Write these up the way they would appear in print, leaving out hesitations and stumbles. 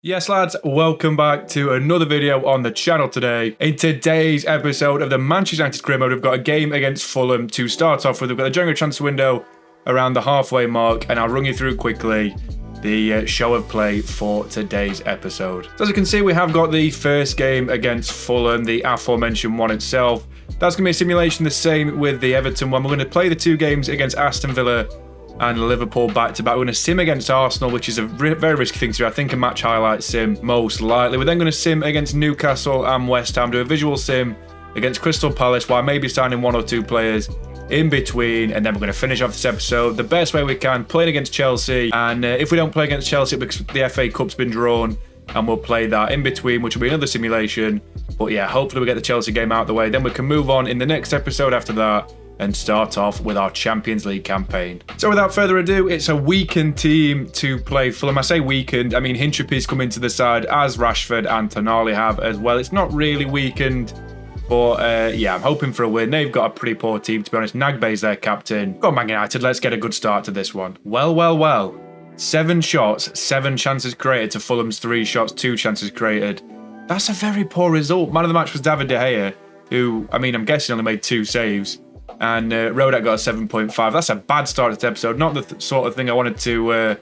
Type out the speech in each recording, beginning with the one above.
Yes lads, welcome back to another video on the channel today. In today's episode of the Manchester United career mode, we've got a game against Fulham to start off with. We've got the January transfer window around the halfway mark, and I'll run you through quickly the show of play for today's episode. So as you can see, we have got the first game against Fulham, the aforementioned one itself. That's going to be a simulation the same with the Everton one. We're going to play the two games against Aston Villa and Liverpool back-to-back. We're going to sim against Arsenal, which is a very risky thing to do. I think a match highlight sim, most likely. We're then going to sim against Newcastle and West Ham, do a visual sim against Crystal Palace, while maybe signing one or two players in between, and then we're going to finish off this episode the best way we can, playing against Chelsea. And if we don't play against Chelsea, because the FA Cup's been drawn, and we'll play that in between, which will be another simulation. But yeah, hopefully we get the Chelsea game out of the way. Then we can move on in the next episode after that and start off with our Champions League campaign. So without further ado, it's a weakened team to play Fulham. I say weakened, I mean Hinchapie's come into the side, as Rashford and Tonali have as well. It's not really weakened, but yeah, I'm hoping for a win. They've got a pretty poor team, to be honest. Nagbe's their captain. Go on, Man United, let's get a good start to this one. Well. 7 shots, 7 chances created to Fulham's 3 shots, 2 chances created. That's a very poor result. Man of the match was David De Gea, who, I mean, I'm guessing only made 2 saves. And Rodak got a 7.5. That's a bad start to the episode. Not the sort of thing I wanted to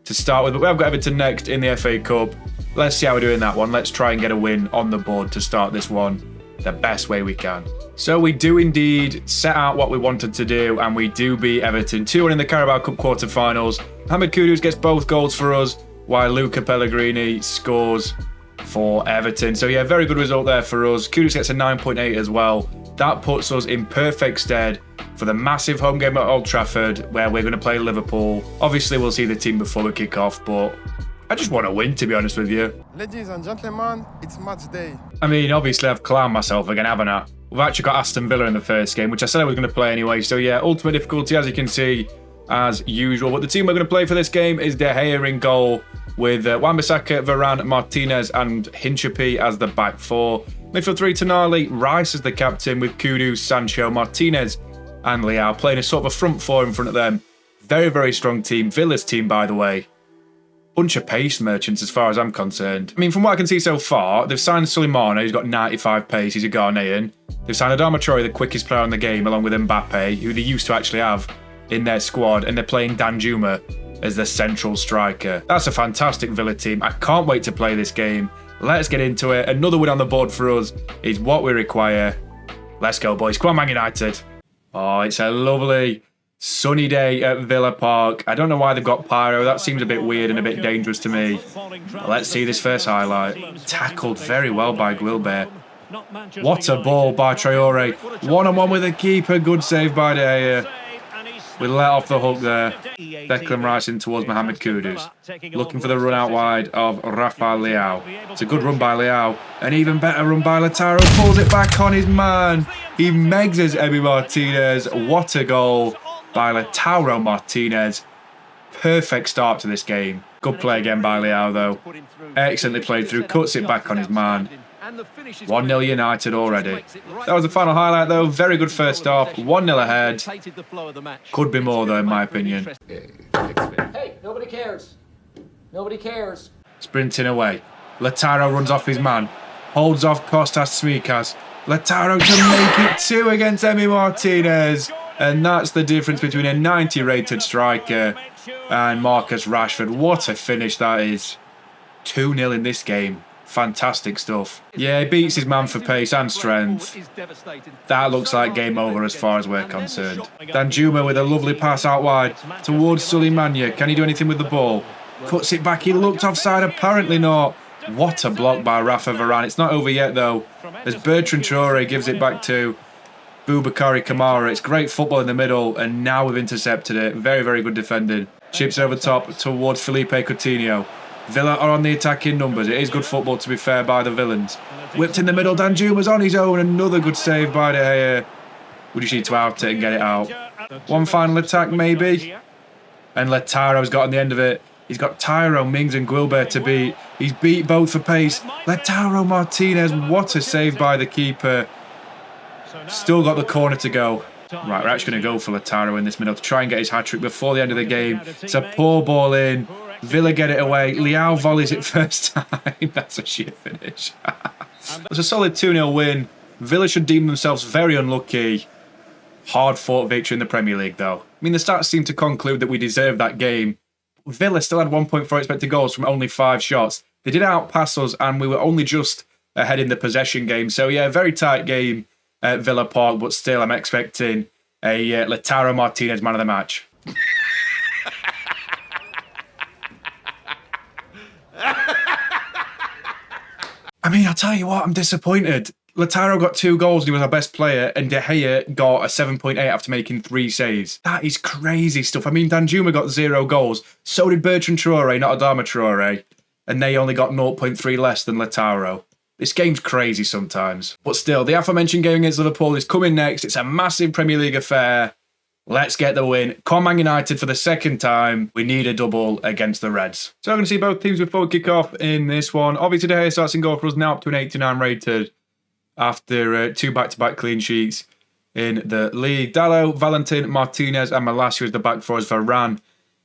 start with. But we have got Everton next in the FA Cup. Let's see how we're doing that one. Let's try and get a win on the board to start this one the best way we can. So we do indeed set out what we wanted to do, and we do beat Everton 2-1 in the Carabao Cup quarter-finals. Mohamed Kudus gets both goals for us, while Luca Pellegrini scores for Everton. So yeah, very good result there for us. Kudus gets a 9.8 as well. That puts us in perfect stead for the massive home game at Old Trafford, where we're going to play Liverpool. Obviously, we'll see the team before we kick off, but I just want to win, to be honest with you. Ladies and gentlemen, it's match day. I mean, obviously, I've clowned myself again, haven't I? We've actually got Aston Villa in the first game, which I said I was going to play anyway. So yeah, ultimate difficulty, as you can see, as usual. But the team we're going to play for this game is De Gea in goal, with Wan-Bissaka, Varane, Martinez and Hinchapie as the back four. Midfield 3, Tonali, Rice as the captain, with Kudus, Sancho, Martinez and Leao playing a sort of a front four in front of them. Very strong team. Villa's team, by the way. Bunch of pace merchants as far as I'm concerned. I mean, from what I can see so far, they've signed Suleimana, who's got 95 pace, he's a Ghanaian. They've signed Adama Traore, the quickest player in the game, along with Mbappe, who they used to actually have in their squad, and they're playing Danjuma as the central striker. That's a fantastic Villa team. I can't wait to play this game. Let's get into it. Another win on the board for us is what we require. Let's go, boys. Come on, Man United. Oh, it's a lovely sunny day at Villa Park. I don't know why they've got pyro. That seems a bit weird and a bit dangerous to me. Let's see this first highlight. Tackled very well by Guilbert. What a ball by Traore. One-on-one with the keeper. Good save by De Gea. We let off the hook there. Declan Rice in towards Mohamed Kudus. Looking for the run out wide of Rafael Leao. It's a good run by Leao. An even better run by Lautaro. Pulls it back on his man. He megs Emi Martinez. What a goal by Lautaro Martinez. Perfect start to this game. Good play again by Leao though. Excellently played through. Cuts it back on his man. 1-0 United already. That was the final highlight though. Very good first half. 1-0 ahead. Could be more though, in my opinion. Hey, nobody cares. Nobody cares. Sprinting away. Lautaro runs off his man. Holds off Kostas Tsimikas. Lautaro to make it 2 against Emi Martinez. And that's the difference between a 90 rated striker and Marcus Rashford. What a finish that is. 2-0 in this game. Fantastic stuff. Yeah, he beats his man for pace and strength. That looks like game over as far as we're concerned. Danjuma with a lovely pass out wide towards Suleimana. Can he do anything with the ball? Cuts it back. He looked offside. Apparently not. What a block by Rafa Varane. It's not over yet though, as Bertrand Traore gives it back to Boubakary Kamara. It's great football in the middle, and now we've intercepted it. Very good defending. Chips over top towards Felipe Coutinho. Villa are on the attacking numbers. It is good football, to be fair, by the villains. Whipped in the middle. Danjuma's on his own. Another good save by De Gea. We just need to out it and get it out. One final attack, maybe. And Lautaro's got on the end of it. He's got Tyrone Mings and Guilbert to beat. He's beat both for pace. Lautaro Martinez. What a save by the keeper. Still got the corner to go. Right, we're actually going to go for Lautaro in this middle to try and get his hat-trick before the end of the game. It's a poor ball in. Villa get it away. Leao volleys it first time. That's a shit finish. It's a solid 2-0 win. Villa should deem themselves very unlucky. Hard-fought victory in the Premier League, though. I mean, the stats seem to conclude that we deserved that game. Villa still had 1.4 expected goals from only 5 shots. They did outpass us, and we were only just ahead in the possession game. So, yeah, very tight game at Villa Park, but still I'm expecting a Lautaro Martinez man of the match. I mean, I'll tell you what, I'm disappointed. Lautaro got 2 goals and he was our best player, and De Gea got a 7.8 after making 3 saves. That is crazy stuff. I mean, Danjuma got 0 goals. So did Bertrand Traore, not Adama Traore. And they only got 0.3 less than Lautaro. This game's crazy sometimes. But still, the aforementioned game against Liverpool is coming next. It's a massive Premier League affair. Let's get the win. Come on, Man United for the second time. We need a double against the Reds. So I'm going to see both teams before kick-off in this one. Obviously, De Gea starts in goal for us, now up to an 89 rated after 2 back-to-back clean sheets in the league. Dalot, Valentin, Martinez and Malacia is the back four as Varane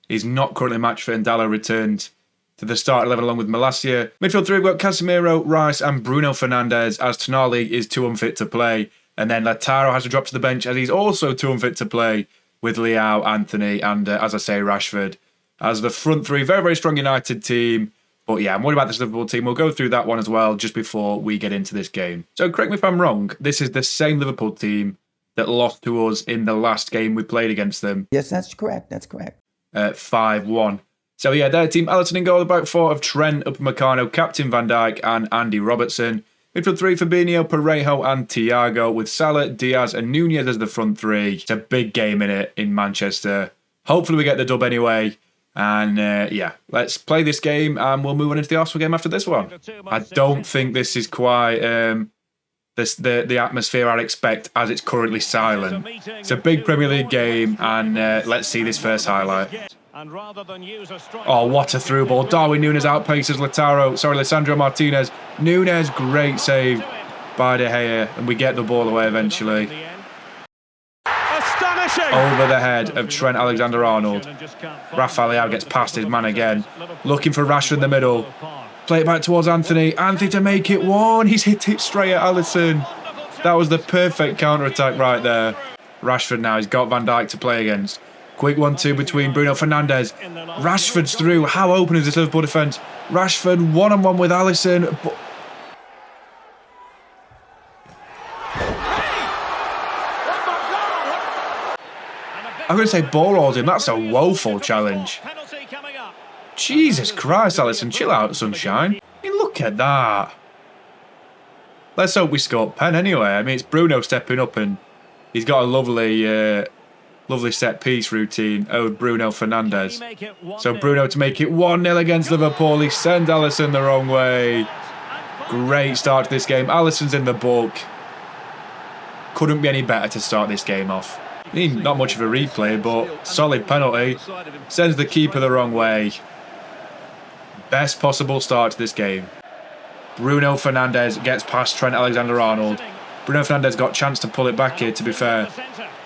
is not currently match fit, and Dalot returned to the start 11 along with Malacia. Midfield 3, we've got Casemiro, Rice and Bruno Fernandes as Tonali is too unfit to play. And then Lautaro has to drop to the bench as he's also too unfit to play, with Leao, Anthony and, as I say, Rashford as the front 3. Very, very strong United team. But yeah, I'm worried about this Liverpool team. We'll go through that one as well just before we get into this game. So correct me if I'm wrong, this is the same Liverpool team that lost to us in the last game we played against them. Yes, that's correct. That's correct. 5-1. So yeah, their team, Alisson in goal, the back 4 of Trent, Upamecano, Captain Van Dijk and Andy Robertson. Midfield 3, Fabinho, Parejo and Thiago, with Salah, Diaz and Nunez as the front 3. It's a big game in it in Manchester. Hopefully we get the dub anyway. And yeah, let's play this game and we'll move on into the Arsenal game after this one. I don't think this is quite the atmosphere I'd expect, as it's currently silent. It's a big Premier League game, and let's see this first highlight. Oh, what a through ball. Darwin Núñez outpaces Lisandro Martinez. Núñez, great save by De Gea, and we get the ball away eventually. Over the head of Trent Alexander-Arnold. Rafael Leao gets past his man again. Looking for Rashford in the middle. Play it back towards Anthony. Anthony to make it 1. He's hit it straight at Alisson. That was the perfect counter-attack right there. Rashford now, he's got Van Dijk to play against. Quick 1-2 between Bruno Fernandes. Rashford's through. How open is this Liverpool defence? Rashford one-on-one with Alisson. I'm going to say ball holds him. That's a woeful challenge. Jesus Christ, Alisson, chill out, sunshine. I mean, look at that. Let's hope we score pen anyway. I mean, it's Bruno stepping up and he's got a lovely set-piece routine owed Bruno Fernandes. So Bruno to make it 1-0 against Liverpool. He sends Alisson the wrong way. Great start to this game. Alisson's in the book. Couldn't be any better to start this game off. I mean, not much of a replay, but solid penalty. Sends the keeper the wrong way. Best possible start to this game. Bruno Fernandes gets past Trent Alexander-Arnold. Bruno Fernandes got a chance to pull it back here, to be fair.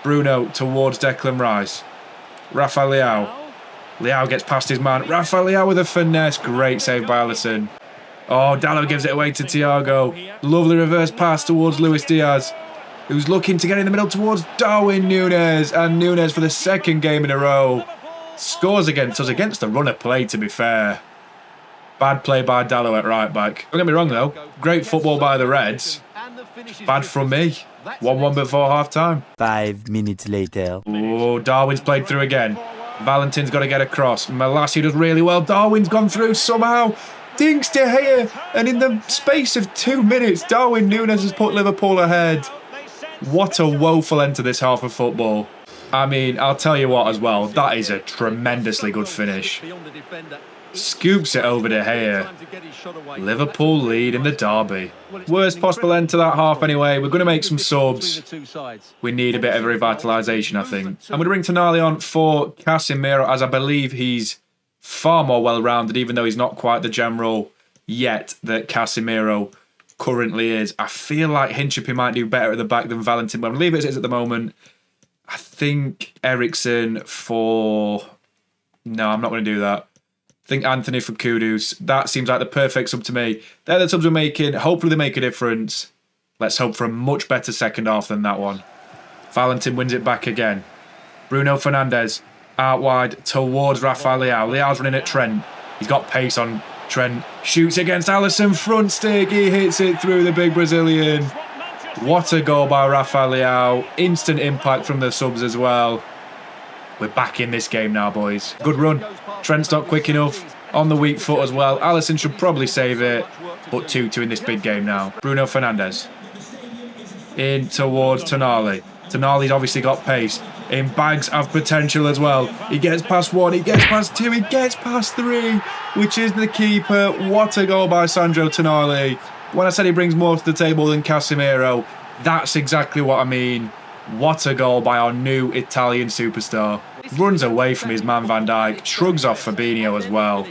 Bruno towards Declan Rice. Rafael Leao. Leao gets past his man. Rafael Leao with a finesse. Great save by Alisson. Oh, Dalot gives it away to Thiago. Lovely reverse pass towards Luis Diaz, who's looking to get in the middle towards Darwin Núñez. And Núñez, for the second game in a row, scores against us, against the run of play, to be fair. Bad play by Dalot at right back. Don't get me wrong, though. Great football by the Reds. Bad from me. 1-1 before half-time. 5 minutes later. Oh, Darwin's played through again. Valentin's got to get across. Malacia does really well. Darwin's gone through somehow. Dinks De Gea. And in the space of 2 minutes, Darwin Núñez has put Liverpool ahead. What a woeful end to this half of football. I mean, I'll tell you what as well. That is a tremendously good finish. Scoops it over De Gea. Liverpool lead in the derby. Worst possible end to that half anyway. We're going to make some subs. We need a bit of revitalisation, I think. I'm going to bring Tonali on for Casemiro, as I believe he's far more well-rounded, even though he's not quite the general yet that Casemiro currently is. I feel like Hinchapie might do better at the back than Valentin, but I'm going to leave it as it is at the moment. I think Eriksen for... No, I'm not going to do that. I think Anthony for Kudus. That seems like the perfect sub to me. They're the subs we're making. Hopefully they make a difference. Let's hope for a much better second half than that one. Valentin wins it back again. Bruno Fernandes out wide towards Rafael Leao. Leao's running at Trent. He's got pace on Trent. Shoots against Alisson. Front stick. He hits it through the big Brazilian. What a goal by Rafael Leao. Instant impact from the subs as well. We're back in this game now, boys. Good run. Trent's not quick enough. On the weak foot as well. Alisson should probably save it. But 2-2 in this big game now. Bruno Fernandes. In towards Tonali. Tonali's obviously got pace. In bags of potential as well. He gets past 1, he gets past 2, he gets past 3, which is the keeper. What a goal by Sandro Tonali. When I said he brings more to the table than Casemiro, that's exactly what I mean. What a goal by our new Italian superstar. Runs away from his man Van Dijk, shrugs off Fabinho as well.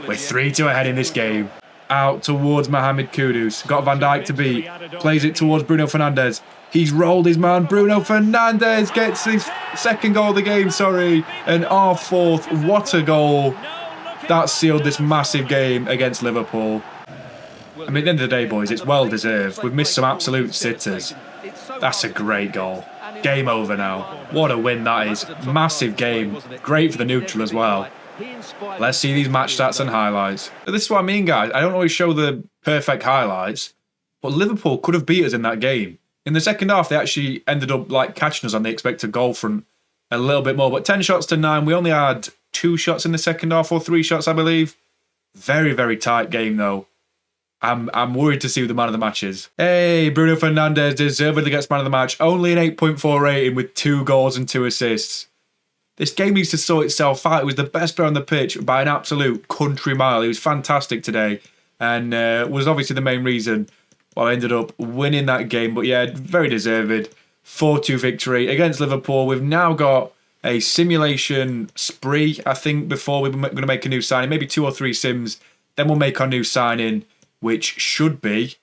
We're 3-2 ahead in this game. Out towards Mohamed Kudus. Got Van Dijk to beat. Plays it towards Bruno Fernandes. He's rolled his man. Bruno Fernandes gets his second goal of the game, and our fourth. What a goal. That sealed this massive game against Liverpool. I mean, at the end of the day, boys, it's well deserved. We've missed some absolute sitters. That's a great goal. Game over now. What a win that is. Massive game. Great for the neutral as well. Let's see these match stats and highlights. This is what I mean, guys. I don't always show the perfect highlights, but Liverpool could have beat us in that game. In the second half, they actually ended up catching us on the expected goal front a little bit more. But 10 shots to 9. We only had 2 shots in the second half, or 3 shots, I believe. Very, very tight game, though. I'm worried to see who the man of the match is. Hey, Bruno Fernandes deservedly gets man of the match. Only an 8.4 rating with 2 goals and 2 assists. This game needs to sort itself out. He was the best player on the pitch by an absolute country mile. He was fantastic today, and was obviously the main reason why I ended up winning that game. But yeah, very deserved. 4-2 victory against Liverpool. We've now got a simulation spree, I think, before we're going to make a new signing. Maybe 2 or 3 sims. Then we'll make our new signing, which should be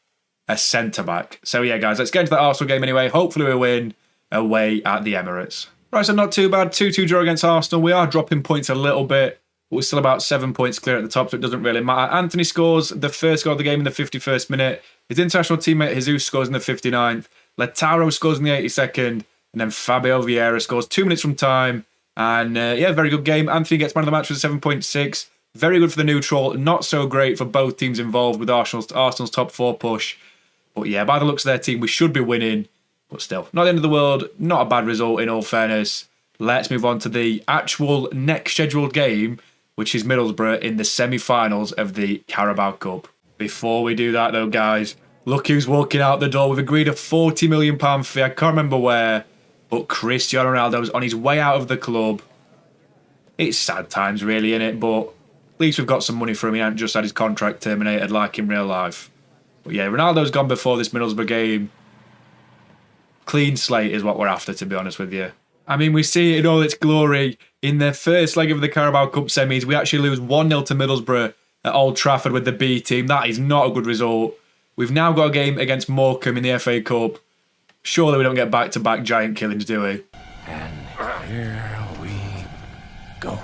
a centre-back. So yeah, guys, let's get into that Arsenal game anyway. Hopefully we win away at the Emirates. Right, so not too bad. 2-2 draw against Arsenal. We are dropping points a little bit, but we're still about 7 points clear at the top, so it doesn't really matter. Anthony scores the first goal of the game in the 51st minute. His international teammate Jesus scores in the 59th. Lautaro scores in the 82nd. And then Fabio Vieira scores 2 minutes from time. And yeah, very good game. Anthony gets man of the match with a 7.6. Very good for the neutral. Not so great for both teams involved with Arsenal's top 4 push. But yeah, by the looks of their team, we should be winning. But still, not the end of the world. Not a bad result in all fairness. Let's move on to the actual next scheduled game, which is Middlesbrough in the semi-finals of the Carabao Cup. Before we do that though, guys, look who's walking out the door. We've agreed a £40 million fee. I can't remember where, but Cristiano Ronaldo's on his way out of the club. It's sad times really, innit? But at least we've got some money for him. He hasn't just had his contract terminated like in real life. But yeah, Ronaldo's gone before this Middlesbrough game. Clean slate is what we're after, to be honest with you. I mean, we see it in all its glory. In the first leg of the Carabao Cup semis, we actually lose 1-0 to Middlesbrough at Old Trafford with the B team. That is not a good result. We've now got a game against Morecambe in the FA Cup. Surely we don't get back-to-back giant killings, do we? And here we go.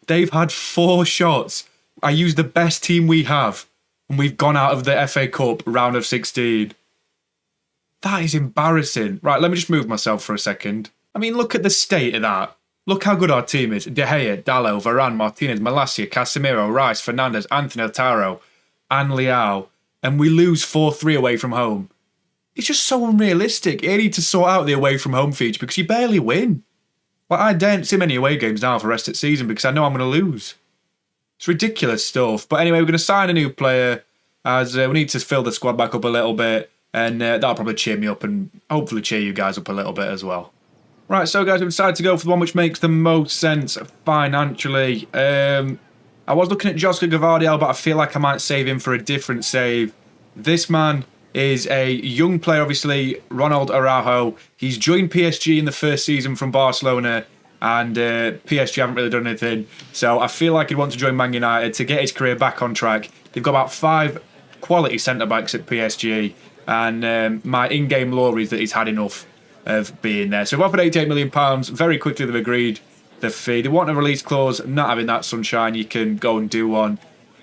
They've had 4 shots. I used the best team we have, and we've gone out of the FA Cup round of 16. That is embarrassing. Right, let me just move myself for a second. I mean, look at the state of that. Look how good our team is. De Gea, Dalot, Varane, Martinez, Malacia, Casemiro, Rice, Fernandes, Anthony Lautaro, and Leao. And we lose 4-3 away from home. It's just so unrealistic. You need to sort out the away from home feature because you barely win. Like, I daren't see many away games now for the rest of the season because I know I'm going to lose. It's ridiculous stuff. But anyway, we're going to sign a new player as we need to fill the squad back up a little bit. And that'll probably cheer me up and hopefully cheer you guys up a little bit as well. Right, so guys, we've decided to go for the one which makes the most sense financially. I was looking at Josca Gvardiol, but I feel like I might save him for a different save. This man is a young player, obviously, Ronald Araujo. He's joined PSG in the first season from Barcelona, and PSG haven't really done anything. So I feel like he'd want to join Man United to get his career back on track. They've got about 5 quality centre-backs at PSG, and my in-game lore is that he's had enough of being there. So we've offered £88 million. Very quickly they've agreed the fee. They want a release clause. Not having that, sunshine. You can go and do one.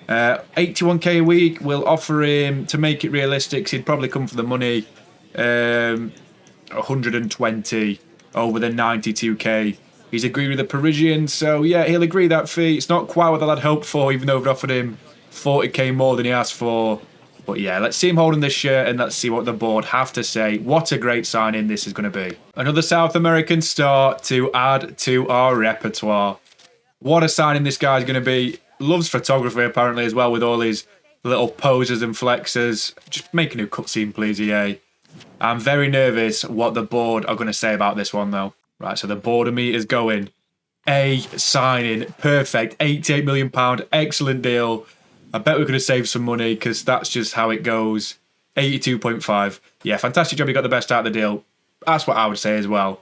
81k a week. We'll offer him, to make it realistic, he'd probably come for the money. 120 over the 92k. He's agreed with the Parisian, so yeah, he'll agree that fee. It's not quite what the lad hoped for, even though we've offered him 40k more than he asked for. But yeah, let's see him holding this shirt and let's see what the board have to say. What a great signing this is going to be. Another South American star to add to our repertoire. What a signing this guy's going to be. Loves photography apparently as well, with all his little poses and flexes. Just make a new cutscene, please, EA. I'm very nervous what the board are going to say about this one, though. Right, so the board of me is going. A signing. Perfect. £88 million. Excellent deal. I bet we could have saved some money because that's just how it goes. 82.5. Yeah, fantastic job. You got the best out of the deal. That's what I would say as well.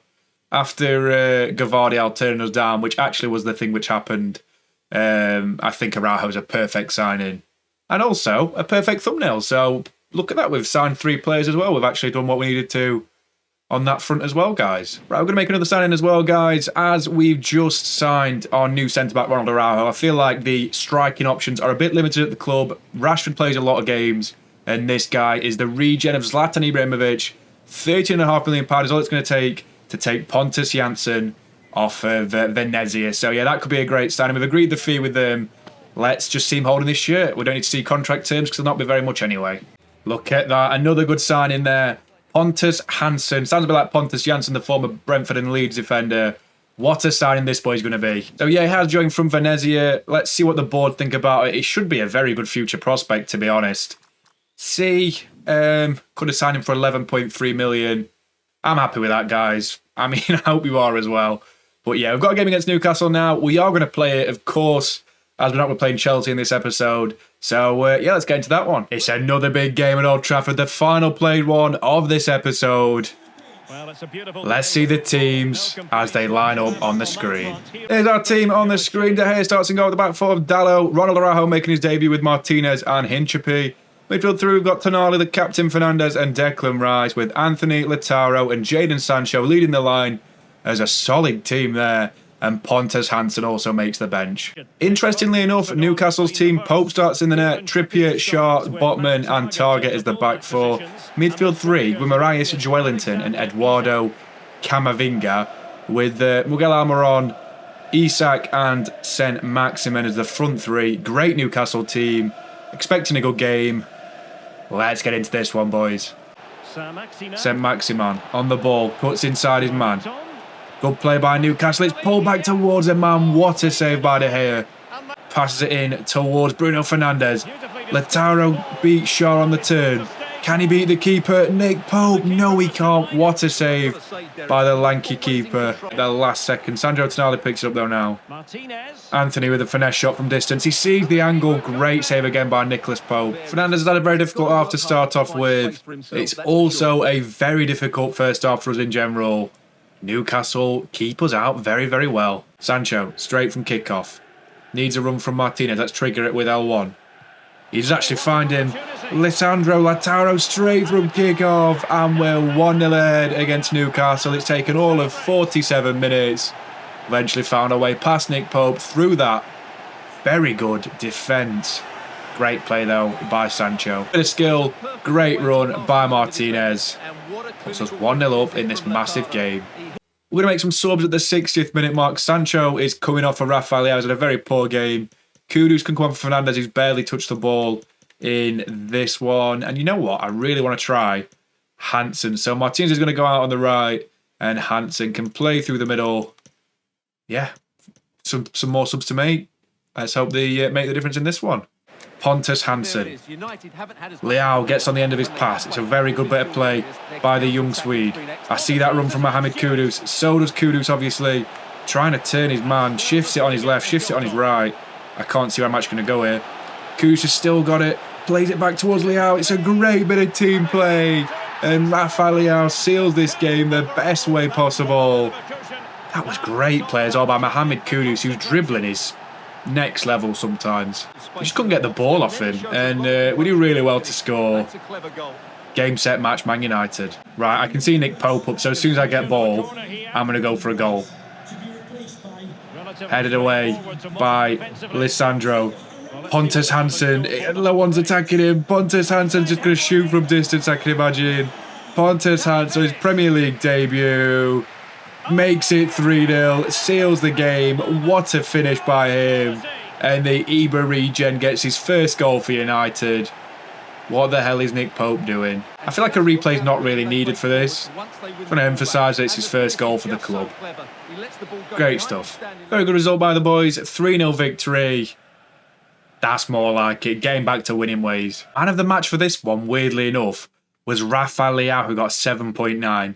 After Gavardiel turning us down, which actually was the thing which happened, I think Araujo's a perfect signing. And also a perfect thumbnail. So look at that. We've signed 3 players as well. We've actually done what we needed to on that front as well, guys. Right, we're going to make another signing as well, guys, as we've just signed our new centre-back, Ronald Araujo. I feel like the striking options are a bit limited at the club. Rashford plays a lot of games, and this guy is the regen of Zlatan Ibrahimovic. £13.5 million is all it's going to take Pontus Jansson off of Venezia. So, yeah, that could be a great signing. We've agreed the fee with them. Let's just see him holding this shirt. We don't need to see contract terms because there'll not be very much anyway. Look at that. Another good signing there. Pontus Jansson. Sounds a bit like Pontus Jansson, the former Brentford and Leeds defender. What a signing this boy's going to be. So yeah, he has joined from Venezia. Let's see what the board think about it. It should be a very good future prospect, to be honest. C. Could have signed him for 11.3 million. I'm happy with that, guys. I mean, I hope you are as well. But yeah, we've got a game against Newcastle now. We are going to play it, of course, as we're not playing Chelsea in this episode. So, yeah, let's get into that one. It's another big game at Old Trafford, the final played one of this episode. Let's see the teams as they line up on the screen. Here's our team on the screen. De Gea starts and goal at the back four of Dallo. Ronald Araujo making his debut with Martinez and Hinchapi. Midfield through, we've got Tonali, the captain, Fernandes and Declan Rice, with Anthony, Lautaro and Jadon Sancho leading the line as a solid team there. And Pontus Jansson also makes the bench. Interestingly enough, Newcastle's team, Pope starts in the net, Trippier, Shaw, Botman and Target is the back four. Midfield three, with Marius Joelinton and Eduardo Camavinga, with Miguel Almiron, Isak and Saint-Maximin as the front three. Great Newcastle team. Expecting a good game. Let's get into this one, boys. Saint-Maximin on the ball, puts inside his man. Good play by Newcastle. It's pulled back towards him, man. What a save by De Gea. Passes it in towards Bruno Fernandes. Lautaro beats Shaw on the turn. Can he beat the keeper? Nick Pope. No, he can't. What a save by the lanky keeper. The last second. Sandro Tonali picks it up though now. Anthony with a finesse shot from distance. He sees the angle. Great save again by Nicholas Pope. Fernandes has had a very difficult half to start off with. It's also a very difficult first half for us in general. Newcastle keep us out very, very well. Sancho, straight from kickoff. Needs a run from Martinez. Let's trigger it with L1. He does actually find him. Lisandro Lautaro straight from kickoff. And we're 1-0 ahead against Newcastle. It's taken all of 47 minutes. Eventually found our way past Nick Pope through that. Very good defence. Great play though by Sancho. Bit of skill. Great run by Martinez. Puts us 1-0 up in this massive game. We're going to make some subs at the 60th minute mark. Sancho is coming off for Rafael. He's had a very poor game. Kudus can come on for Fernandes, who's barely touched the ball in this one. And you know what? I really want to try Hansen. So Martinez is going to go out on the right, and Hansen can play through the middle. Yeah, some more subs to make. Let's hope they make the difference in this one. Pontus Jansson. Leao gets on the end of his pass. It's a very good bit of play by the young Swede. I see that run from Mohamed Kudus. So does Kudus, obviously. Trying to turn his man. Shifts it on his left. Shifts it on his right. I can't see where I'm actually going to go here. Kudus has still got it. Plays it back towards Leao. It's a great bit of team play. And Rafael Leao seals this game the best way possible. That was great play as well by Mohamed Kudus, who's dribbling his next level sometimes. We just couldn't get the ball off him, and we do really well to score. Game, set, match, Man United. Right, I can see Nick Pope up, so as soon as I get ball, I'm going to go for a goal. Headed away by Lissandro. Pontus Hansen, no one's attacking him. Pontus Hansen's just going to shoot from distance, I can imagine. Pontus Hansen, his Premier League debut, makes it 3-0, seals the game. What a finish by him. And the Eber regen gets his first goal for United. What the hell is Nick Pope doing? I feel like a replay is not really needed for this. I'm going to emphasise that it's his first goal for the club. Great stuff. Very good result by the boys. 3-0 victory. That's more like it. Getting back to winning ways. Man of the match for this one, weirdly enough, was Rafael Leao, who got 7.9.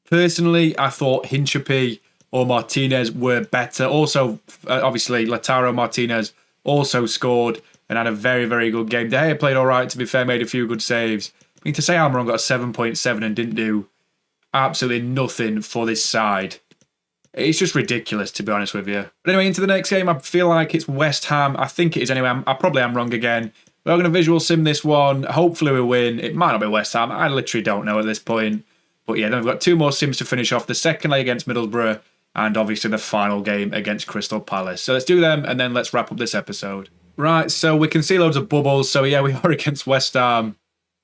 Personally, I thought Hinchapi or Martinez were better. Also, obviously, Lautaro Martinez also scored and had a very, very good game. De Gea played all right, to be fair, made a few good saves. I mean, to say Almiron got a 7.7 and didn't do absolutely nothing for this side, it's just ridiculous, to be honest with you. But anyway, into the next game, I feel like it's West Ham. I think it is anyway. I probably am wrong again. We're going to visual sim this one. Hopefully we win. It might not be West Ham. I literally don't know at this point. But yeah, then we've got 2 more sims to finish off. The second leg against Middlesbrough and obviously the final game against Crystal Palace. So let's do them and then let's wrap up this episode. Right, so we can see loads of bubbles. So yeah, we are against West Ham.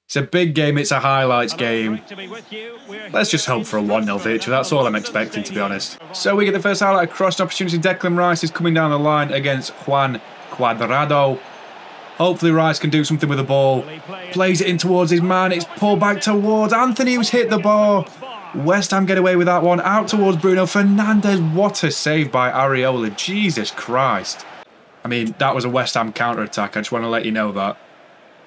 It's a big game. It's a highlights game. Let's just hope for a 1-0 victory. That's all I'm expecting, to be honest. So we get the first highlight across opportunity. Declan Rice is coming down the line against Juan Cuadrado. Hopefully Rice can do something with the ball. Plays it in towards his man. It's pulled back towards Anthony, who's hit the bar. West Ham get away with that one. Out towards Bruno Fernandes. What a save by Areola. Jesus Christ. I mean, that was a West Ham counter-attack. I just want to let you know that.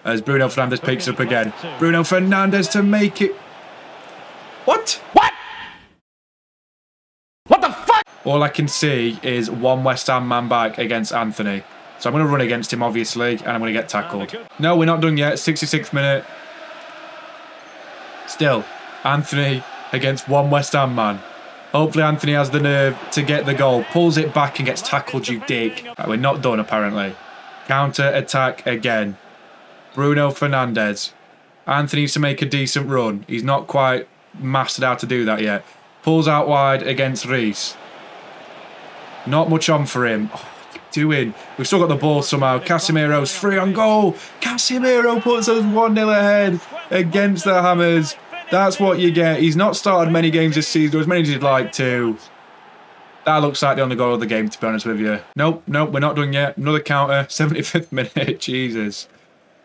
As Bruno Fernandes picks up again. Bruno Fernandes to make it... What? What? What the fuck? All I can see is one West Ham man back against Anthony. So I'm going to run against him, obviously, and I'm going to get tackled. No, we're not done yet. 66th minute. Still, Anthony against one West Ham man. Hopefully Anthony has the nerve to get the goal. Pulls it back and gets tackled, you dick. Right, we're not done, apparently. Counter-attack again. Bruno Fernandes. Anthony needs to make a decent run. He's not quite mastered how to do that yet. Pulls out wide against Reece. Not much on for him. Oh, what are you doing? We've still got the ball somehow. Casemiro's free on goal. Casemiro puts us 1-0 ahead against the Hammers. That's what you get. He's not started many games this season, or as many as he'd like to. That looks like the only goal of the game, to be honest with you. Nope, we're not done yet. Another counter. 75th minute. Jesus.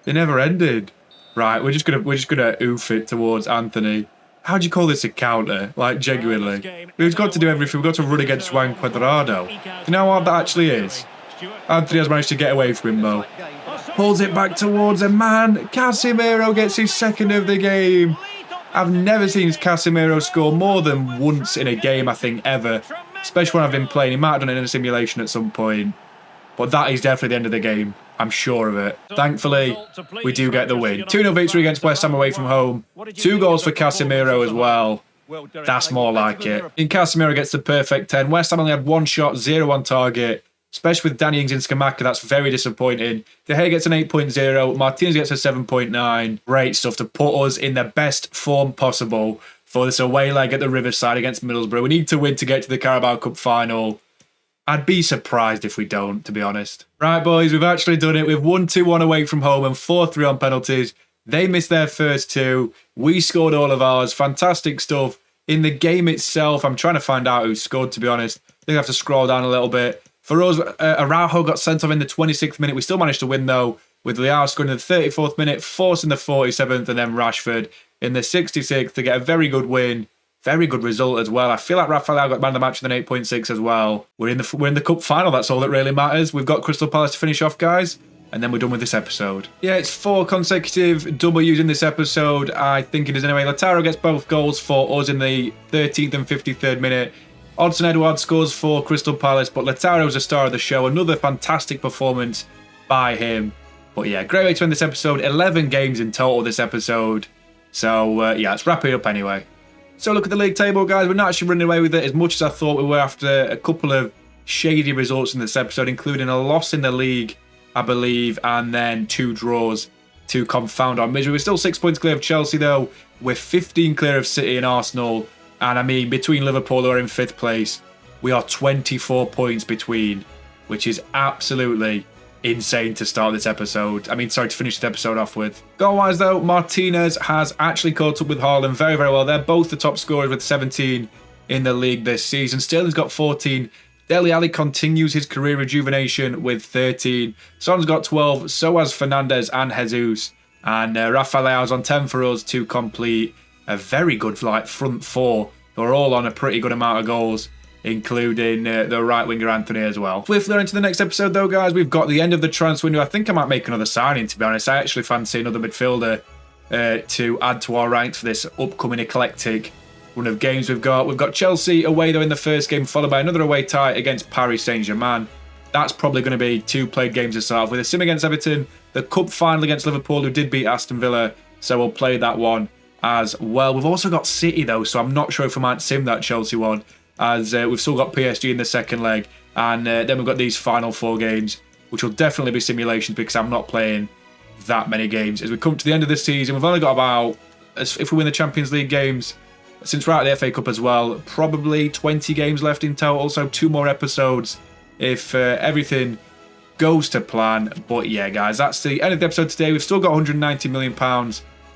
They never ended. Right, we're just gonna oof it towards Anthony. How do you call this a counter? Like, genuinely. We've got to do everything. We've got to run against Juan Cuadrado. Do you know how hard that actually is? Anthony has managed to get away from him, though. Pulls it back towards a man. Casemiro gets his second of the game. I've never seen Casemiro score more than once in a game, I think, ever. Especially when I've been playing. He might have done it in a simulation at some point. But that is definitely the end of the game. I'm sure of it. Thankfully, we do get the win. 2-0 victory against West Ham away from home. 2 goals for Casemiro as well. That's more like it. And Casemiro gets the perfect 10. West Ham only had 1 shot, 0 on target. Especially with Danny Ings and Skamaka, that's very disappointing. De Gea gets an 8.0. Martinez gets a 7.9. Great stuff to put us in the best form possible for this away leg at the Riverside against Middlesbrough. We need to win to get to the Carabao Cup final. I'd be surprised if we don't, to be honest. Right, boys, we've actually done it. We've won 2-1 away from home and 4-3 on penalties. They missed their first 2. We scored all of ours. Fantastic stuff. In the game itself, I'm trying to find out who scored, to be honest. I think I have to scroll down a little bit. For us, Araujo got sent off in the 26th minute. We still managed to win, though, with Leao scoring in the 34th minute, Force in the 47th, and then Rashford in the 66th to get a very good win. Very good result as well. I feel like Rafael got man of the match with an 8.6 as well. We're in the cup final. That's all that really matters. We've got Crystal Palace to finish off, guys. And then we're done with this episode. Yeah, it's 4 consecutive W's in this episode. I think it is anyway. Lautaro gets both goals for us in the 13th and 53rd minute. Odsonne Edouard scores for Crystal Palace, but Lautaro's a star of the show. Another fantastic performance by him. But yeah, great way to end this episode. 11 games in total this episode. So yeah, let's wrap it up anyway. So look at the league table, guys. We're not actually running away with it as much as I thought we were after a couple of shady results in this episode, including a loss in the league, I believe, and then 2 draws to confound our misery. We're still 6 points clear of Chelsea, though. We're 15 clear of City and Arsenal. And I mean, between Liverpool, who are in 5th place, we are 24 points between, which is absolutely insane to start this episode. I mean, sorry, to finish the episode off with. Goal-wise, though, Martinez has actually caught up with Haaland very, very well. They're both the top scorers with 17 in the league this season. Sterling's got 14. Dele Alli continues his career rejuvenation with 13. Son's got 12. So has Fernandes and Jesus. And Rafael Leao's on 10 for us to complete a very good front four. They're all on a pretty good amount of goals, including the right winger Anthony as well. Swiftly into the next episode, though, guys. We've got the end of the transfer window. I think I might make another signing, to be honest. I actually fancy another midfielder to add to our ranks for this upcoming eclectic run of games we've got. We've got Chelsea away, though, in the first game, followed by another away tie against Paris Saint-Germain. That's probably going to be 2 played games to start off with. A sim against Everton, the cup final against Liverpool, who did beat Aston Villa, so we'll play that one as well. We've also got City, though, so I'm not sure if we might sim that Chelsea one, as we've still got PSG in the second leg, and then we've got these final 4 games, which will definitely be simulations because I'm not playing that many games. As we come to the end of the season, we've only got about, if we win the Champions League games, since we're out of the FA Cup as well, probably 20 games left in total, so 2 more episodes if everything goes to plan. But yeah, guys, that's the end of the episode today. We've still got £190 million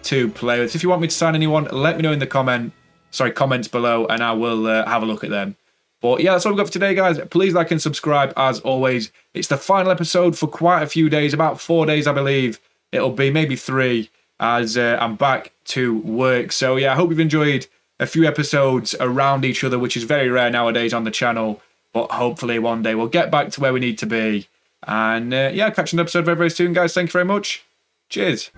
to play with. If you want me to sign anyone, let me know in the comments below, and I will have a look at them. But yeah, that's all we've got for today, guys. Please like and subscribe as always. It's the final episode for quite a few days, about 4 days, I believe. It'll be maybe 3, as I'm back to work. So yeah, I hope you've enjoyed a few episodes around each other, which is very rare nowadays on the channel. But hopefully one day we'll get back to where we need to be. And yeah, catch an episode very, very soon, guys. Thank you very much. Cheers.